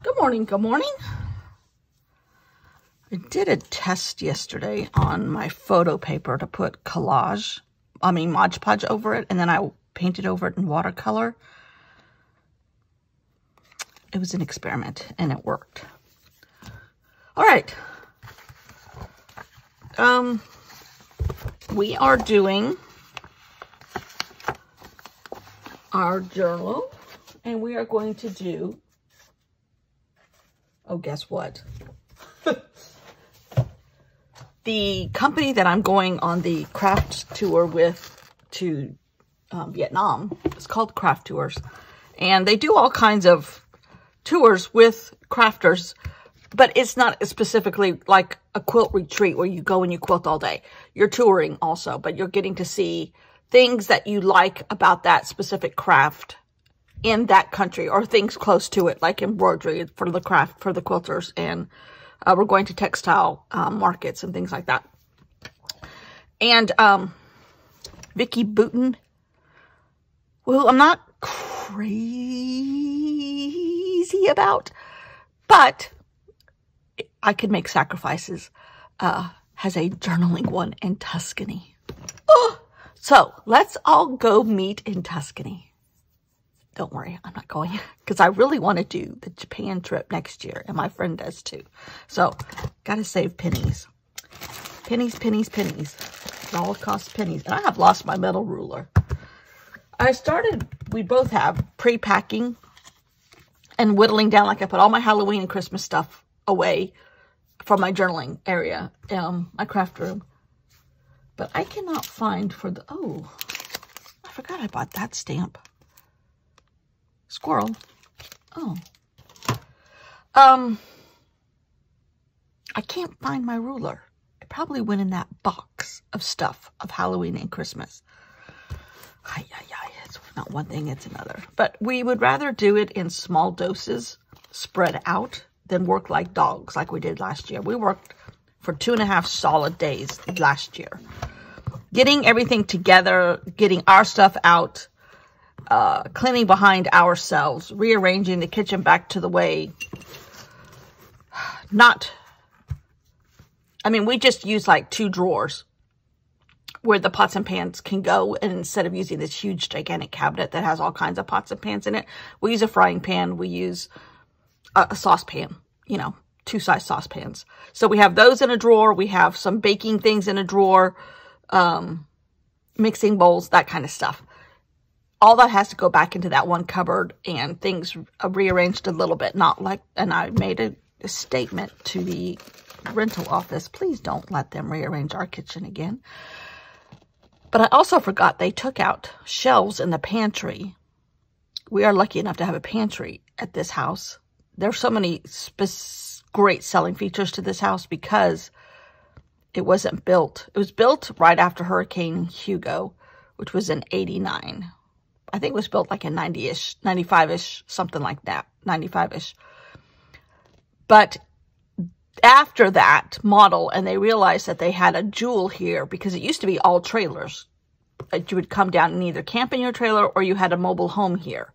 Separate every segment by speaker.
Speaker 1: Good morning, good morning. I did a test yesterday on my photo paper to put Mod Podge over it, and then I painted over it in watercolor. It was an experiment, and it worked. All right. We are doing our journal, and we are going to do, oh, guess what? The company that I'm going on the craft tour with to Vietnam is called Craft Tours. And they do all kinds of tours with crafters, but it's not specifically like a quilt retreat where you go and you quilt all day. You're touring also, but you're getting to see things that you like about that specific craft in that country, or things close to it, like embroidery for the craft, for the quilters. And we're going to textile markets and things like that. And Vicky Booten, who I'm not crazy about, but I could make sacrifices, has a journaling one in Tuscany. Oh, so let's all go meet in Tuscany. Don't worry, I'm not going, because I really want to do the Japan trip next year, and my friend does too. So, gotta save pennies. Pennies, pennies, pennies. It all costs pennies. And I have lost my metal ruler. We both have pre-packing and whittling down, like I put all my Halloween and Christmas stuff away from my journaling area, my craft room. But I cannot find oh, I forgot I bought that stamp. Squirrel. Oh. I can't find my ruler. It probably went in that box of stuff of Halloween and Christmas. It's not one thing, it's another. But we would rather do it in small doses, spread out, than work like dogs like we did last year. We worked for 2.5 solid days last year. Getting everything together, getting our stuff out, cleaning behind ourselves, rearranging the kitchen back to the way, we just use like 2 drawers where the pots and pans can go. And instead of using this huge, gigantic cabinet that has all kinds of pots and pans in it, we use a frying pan. We use a saucepan, 2-size saucepans. So we have those in a drawer. We have some baking things in a drawer, mixing bowls, that kind of stuff. All that has to go back into that one cupboard, and things rearranged a little bit. And I made a statement to the rental office. Please don't let them rearrange our kitchen again. But I also forgot they took out shelves in the pantry. We are lucky enough to have a pantry at this house. There's so many great selling features to this house because it wasn't built. It was built right after Hurricane Hugo, which was in '89. I think it was built like in 90-ish, 95-ish, something like that, 95-ish. But after that model, and they realized that they had a jewel here, because it used to be all trailers. You would come down and either camp in your trailer or you had a mobile home here.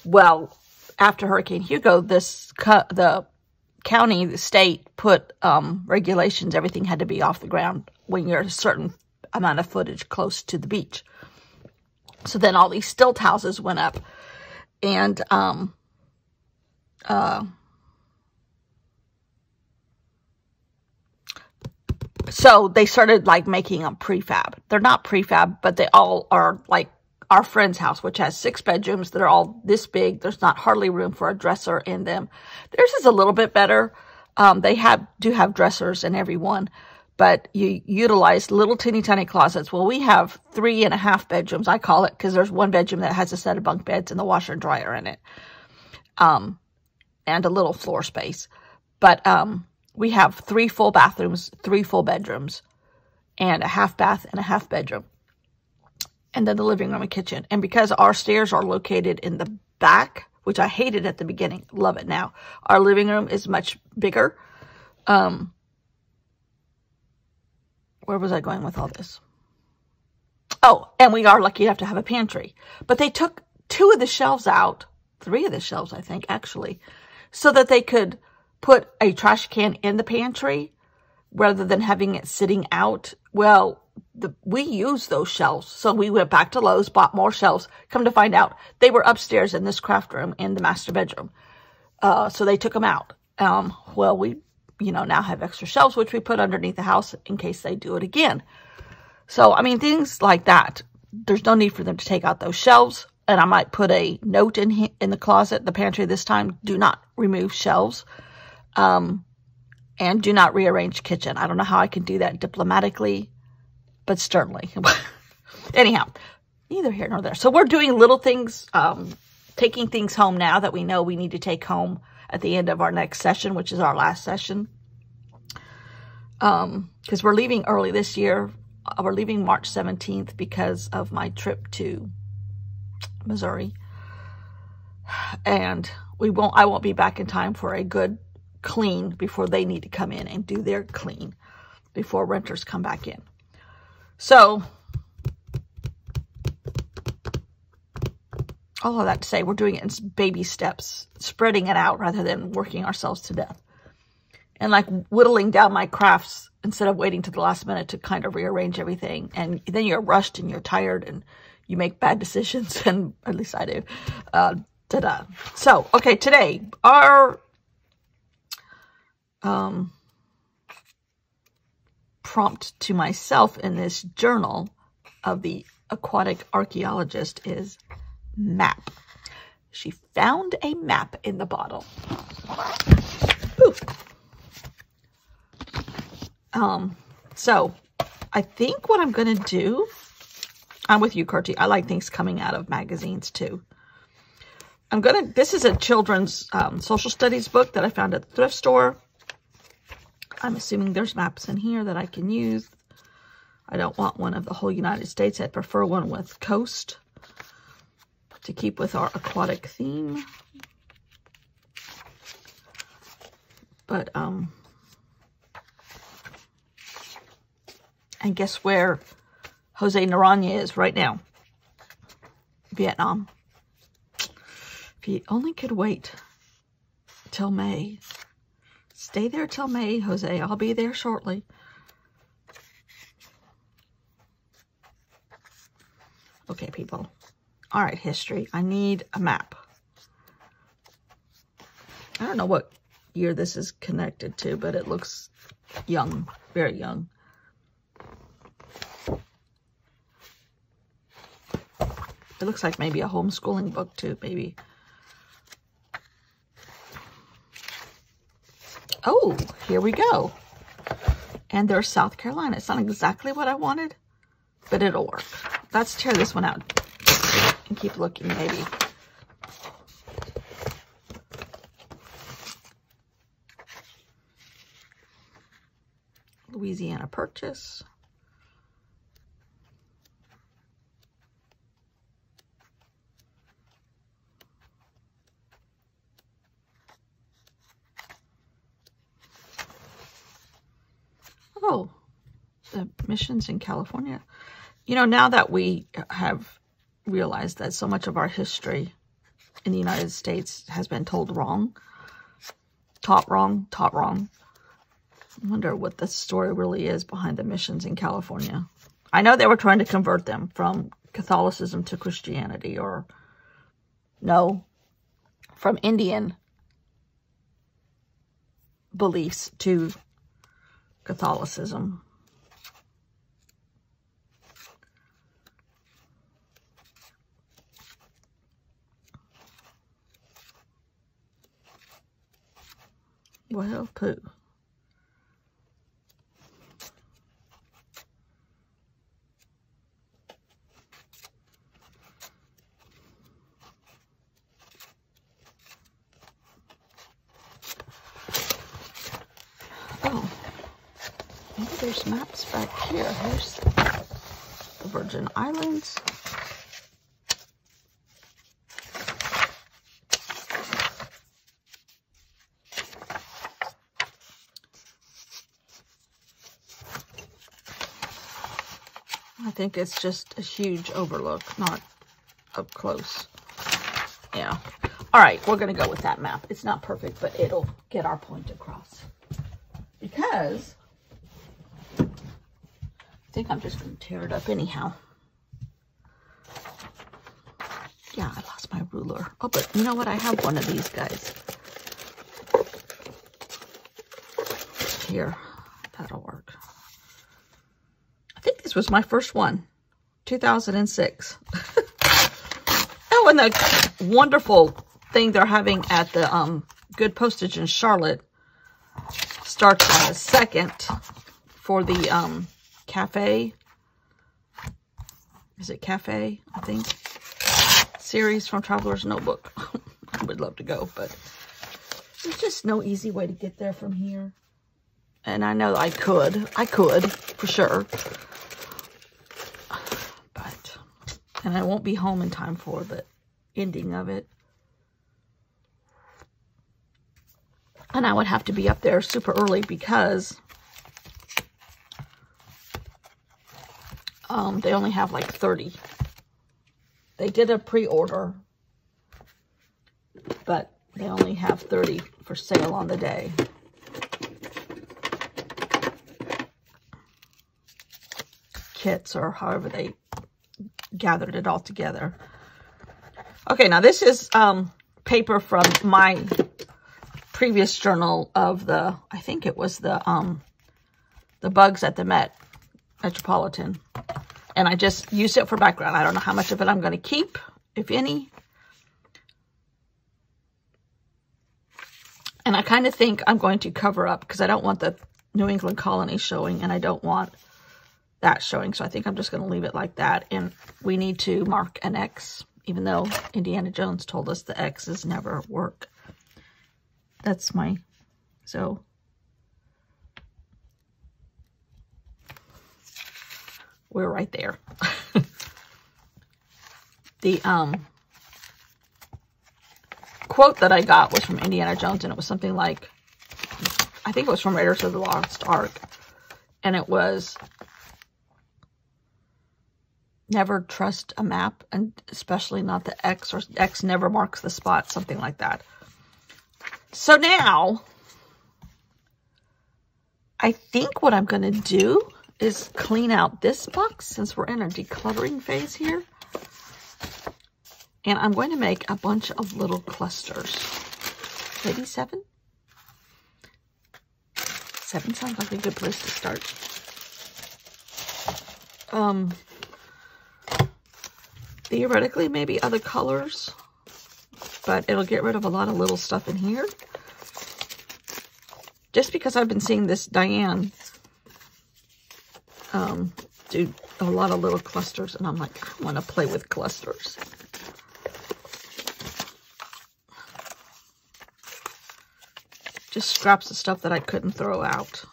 Speaker 1: Well, after Hurricane Hugo, the county, the state put regulations. Everything had to be off the ground when you're a certain amount of footage close to the beach. So then all these stilt houses went up, and so they started like making them prefab. They're not prefab, but they all are like our friend's house, which has 6 bedrooms that are all this big. There's not hardly room for a dresser in them. Theirs is a little bit better. They do have dressers in every one, but you utilize little teeny tiny closets. Well, we have 3.5 bedrooms, I call it, because there's one bedroom that has a set of bunk beds and the washer and dryer in it, and a little floor space. But we have 3 full bathrooms, 3 full bedrooms, and a half bath and a half bedroom, and then the living room and kitchen. And because our stairs are located in the back, which I hated at the beginning, love it now, our living room is much bigger. Where was I going with all this? Oh, and we are lucky enough to have a pantry. But they took 2 of the shelves out, 3 of the shelves, I think, actually, so that they could put a trash can in the pantry rather than having it sitting out. Well, we used those shelves. So we went back to Lowe's, bought more shelves. Come to find out, they were upstairs in this craft room in the master bedroom. So they took them out. Well, we, now have extra shelves, which we put underneath the house in case they do it again. So, I mean, things like that. There's no need for them to take out those shelves. And I might put a note in the closet, the pantry this time. Do not remove shelves. And do not rearrange kitchen. I don't know how I can do that diplomatically, but sternly. Anyhow, neither here nor there. So we're doing little things, taking things home now that we know we need to take home at the end of our next session, which is our last session. Because we're leaving early this year. We're leaving March 17th because of my trip to Missouri. And I won't be back in time for a good clean before they need to come in and do their clean before renters come back in. So, all of that to say, we're doing it in baby steps, spreading it out rather than working ourselves to death. And like whittling down my crafts instead of waiting to the last minute to kind of rearrange everything. And then you're rushed and you're tired and you make bad decisions, and at least I do. So, okay, today, our prompt to myself in this journal of the Aquatic Archaeologist is map. She found a map in the bottle. Ooh. So I think what I'm going to do, I'm with you, Curti. I like things coming out of magazines too. This is a children's social studies book that I found at the thrift store. I'm assuming there's maps in here that I can use. I don't want one of the whole United States. I'd prefer one with coast to keep with our aquatic theme. But, and guess where Jose Naranja is right now? Vietnam. If he only could wait till May. Stay there till May, Jose. I'll be there shortly. Okay, people. All right, history. I need a map. I don't know what year this is connected to, but it looks young, very young. It looks like maybe a homeschooling book too, maybe. Oh, here we go. And there's South Carolina. It's not exactly what I wanted, but it'll work. Let's tear this one out and keep looking, maybe. Louisiana Purchase. Oh, the missions in California. You know, now that we have realized that so much of our history in the United States has been told wrong, taught wrong, I wonder what the story really is behind the missions in California. I know they were trying to convert them from Catholicism to Christianity, or no, from Indian beliefs to Catholicism. Well, poo. Oh, maybe there's maps back here. Here's the Virgin Islands. I think it's just a huge overlook, not up close. Yeah. All right, we're going to go with that map. It's not perfect, but it'll get our point across. Because I think I'm just going to tear it up anyhow. Yeah, I lost my ruler. Oh, but you know what? I have one of these guys. Here, that'll work. I think this was my first one, 2006. Oh, and the wonderful thing they're having at the Good Postage in Charlotte starts on the 2nd for the cafe. Is it cafe? I think. Series from Traveler's Notebook. I would love to go, but there's just no easy way to get there from here. And I know I could for sure, but, and I won't be home in time for the ending of it. And I would have to be up there super early because they only have like 30. They did a pre-order, but they only have 30 for sale on the day. Kits, or however they gathered it all together. Okay, now this is paper from my previous journal of the, I think it was the bugs at the Metropolitan. And I just used it for background. I don't know how much of it I'm going to keep, if any. And I kind of think I'm going to cover up because I don't want the New England colony showing, and I don't want that showing. So I think I'm just going to leave it like that. And we need to mark an X, even though Indiana Jones told us the X's never work. That's my, so. We're right there. The quote that I got was from Indiana Jones, and it was something like, I think it was from Raiders of the Lost Ark, and it was, never trust a map, and especially not the X, or X never marks the spot, something like that. So now, I think what I'm going to do is clean out this box since we're in a decluttering phase here. And I'm going to make a bunch of little clusters. Maybe 7? 7 sounds like a good place to start. Theoretically, maybe other colors, but it'll get rid of a lot of little stuff in here. Just because I've been seeing this Diane do a lot of little clusters, and I'm like, I want to play with clusters. Just scraps of stuff that I couldn't throw out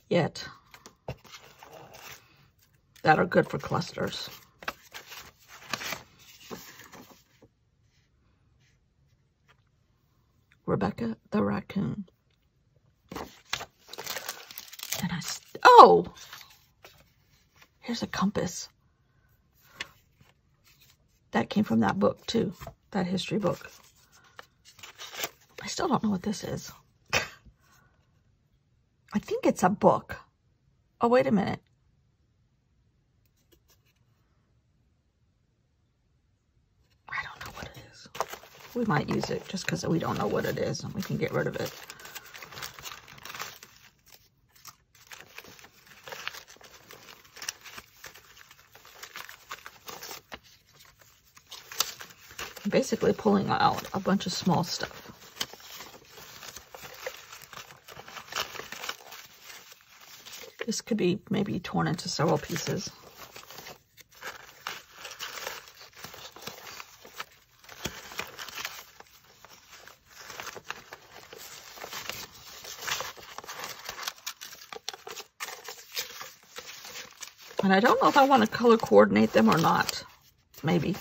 Speaker 1: yet that are good for clusters. Rebecca the raccoon. And oh, here's a compass. That came from that book too, that history book. I still don't know what this is. I think it's a book. Oh, wait a minute. I don't know what it is. We might use it just because we don't know what it is, and we can get rid of it. I'm basically pulling out a bunch of small stuff. This could be maybe torn into several pieces. And I don't know if I want to color coordinate them or not. Maybe.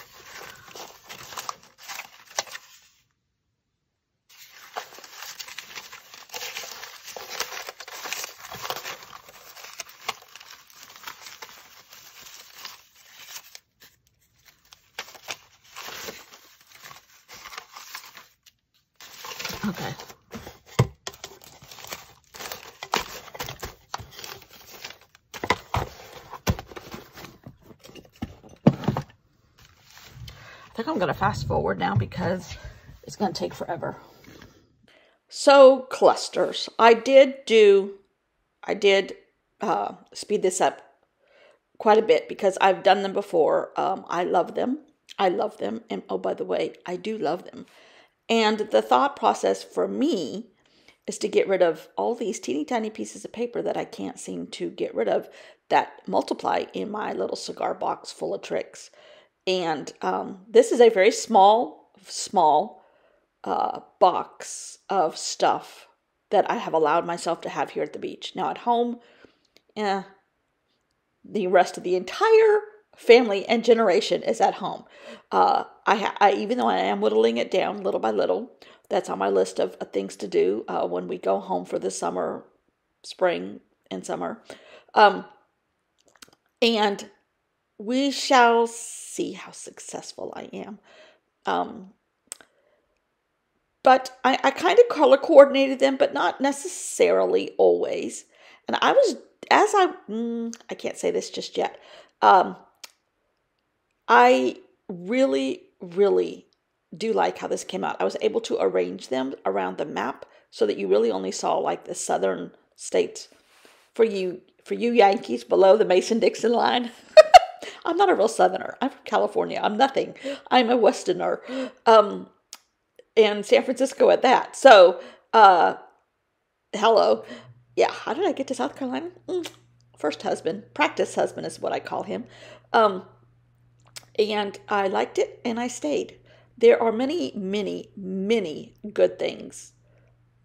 Speaker 1: Okay. I think I'm going to fast forward now because it's going to take forever. So clusters. I did speed this up quite a bit because I've done them before. I love them. I love them. And oh, by the way, I do love them. And the thought process for me is to get rid of all these teeny tiny pieces of paper that I can't seem to get rid of that multiply in my little cigar box full of tricks. And this is a very small box of stuff that I have allowed myself to have here at the beach. Now at home, the rest of the entire family and generation is at home. Even though I am whittling it down little by little, that's on my list of things to do when we go home for the summer, spring and summer. And we shall see how successful I am. But I kind of color coordinated them, but not necessarily always. And I was, I can't say this just yet. I really, really do like how this came out. I was able to arrange them around the map so that you really only saw like the southern states. For you Yankees below the Mason-Dixon line. I'm not a real southerner. I'm from California. I'm nothing. I'm a westerner. And San Francisco at that. So, hello. Yeah, how did I get to South Carolina? First husband. Practice husband is what I call him. And I liked it, and I stayed. There are many, many, many good things.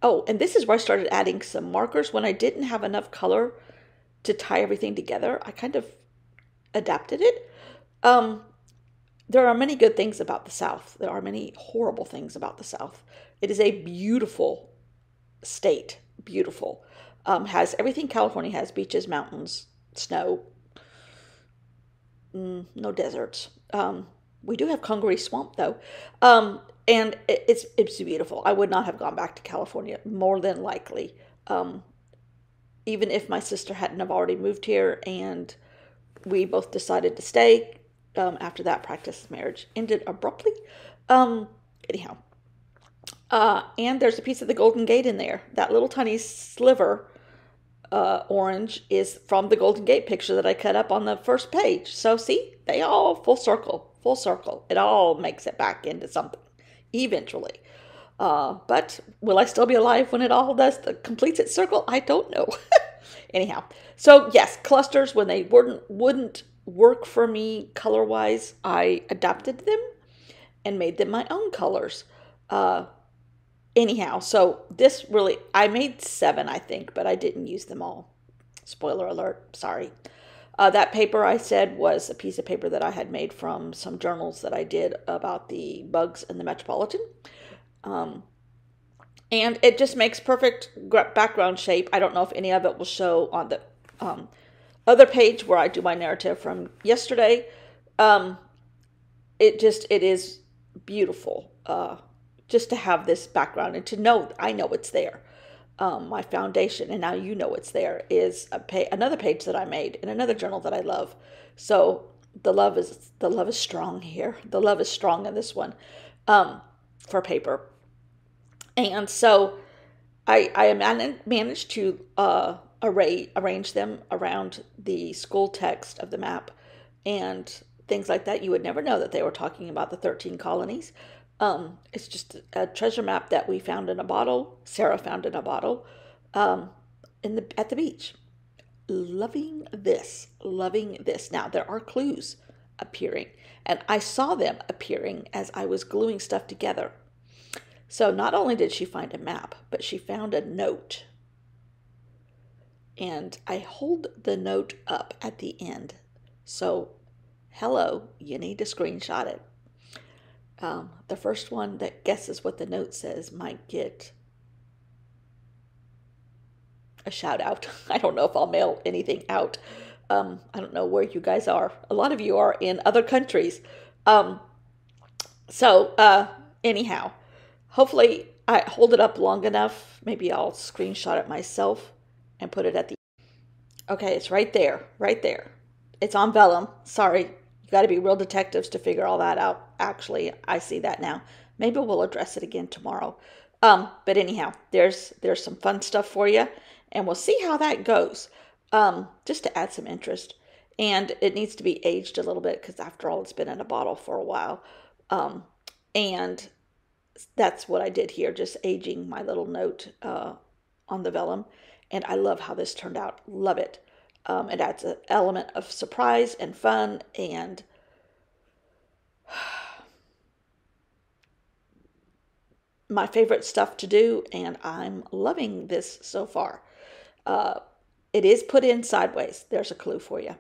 Speaker 1: Oh, and this is where I started adding some markers. When I didn't have enough color to tie everything together, I kind of adapted it. There are many good things about the South. There are many horrible things about the South. It is a beautiful state. Beautiful. Has everything California has. Beaches, mountains, snow. No deserts. We do have Congaree Swamp, though. And it's beautiful. I would not have gone back to California, more than likely. Even if my sister hadn't have already moved here and we both decided to stay. After that, practice marriage ended abruptly. Anyhow. And there's a piece of the Golden Gate in there. That little tiny sliver orange is from the Golden Gate picture that I cut up on the first page. So see, they all full circle. It all makes it back into something eventually. But will I still be alive when it all completes its circle? I don't know. Anyhow, so yes, clusters, when they wouldn't work for me color-wise, I adapted them and made them my own colors. Anyhow, so this really, I made 7, I think, but I didn't use them all. Spoiler alert, sorry. That paper I said was a piece of paper that I had made from some journals that I did about the bugs in the Metropolitan. And it just makes perfect background shape. I don't know if any of it will show on the other page where I do my narrative from yesterday. It is beautiful just to have this background and to know I know it's there. My foundation, and now you know it's there, is another page that I made in another journal that I love. So the love is strong here. The love is strong in this one for paper. And so I managed to arrange them around the school text of the map and things like that. You would never know that they were talking about the 13 colonies. It's just a treasure map that we found in a bottle. Sarah found in a bottle at the beach. Loving this. Now, there are clues appearing, and I saw them appearing as I was gluing stuff together. So not only did she find a map, but she found a note. And I hold the note up at the end. So, hello, you need to screenshot it. The first one that guesses what the note says might get a shout out. I don't know if I'll mail anything out. I don't know where you guys are. A lot of you are in other countries. Anyhow, hopefully I hold it up long enough. Maybe I'll screenshot it myself and put it at the... Okay, it's right there, right there. It's on vellum. Sorry, you got to be real detectives to figure all that out. Actually, I see that now. Maybe we'll address it again tomorrow. But anyhow, there's some fun stuff for you, and we'll see how that goes. Just to add some interest. And it needs to be aged a little bit because after all, it's been in a bottle for a while. And that's what I did here, just aging my little note on the vellum. And I love how this turned out. Love it. It adds an element of surprise and fun and my favorite stuff to do, and I'm loving this so far. It is put in sideways. There's a clue for you.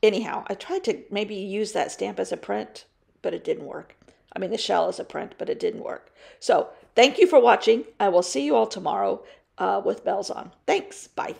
Speaker 1: Anyhow, I tried to maybe use that stamp as a print, but it didn't work. I mean, the shell is a print, but it didn't work. So thank you for watching. I will see you all tomorrow with bells on. Thanks. Bye.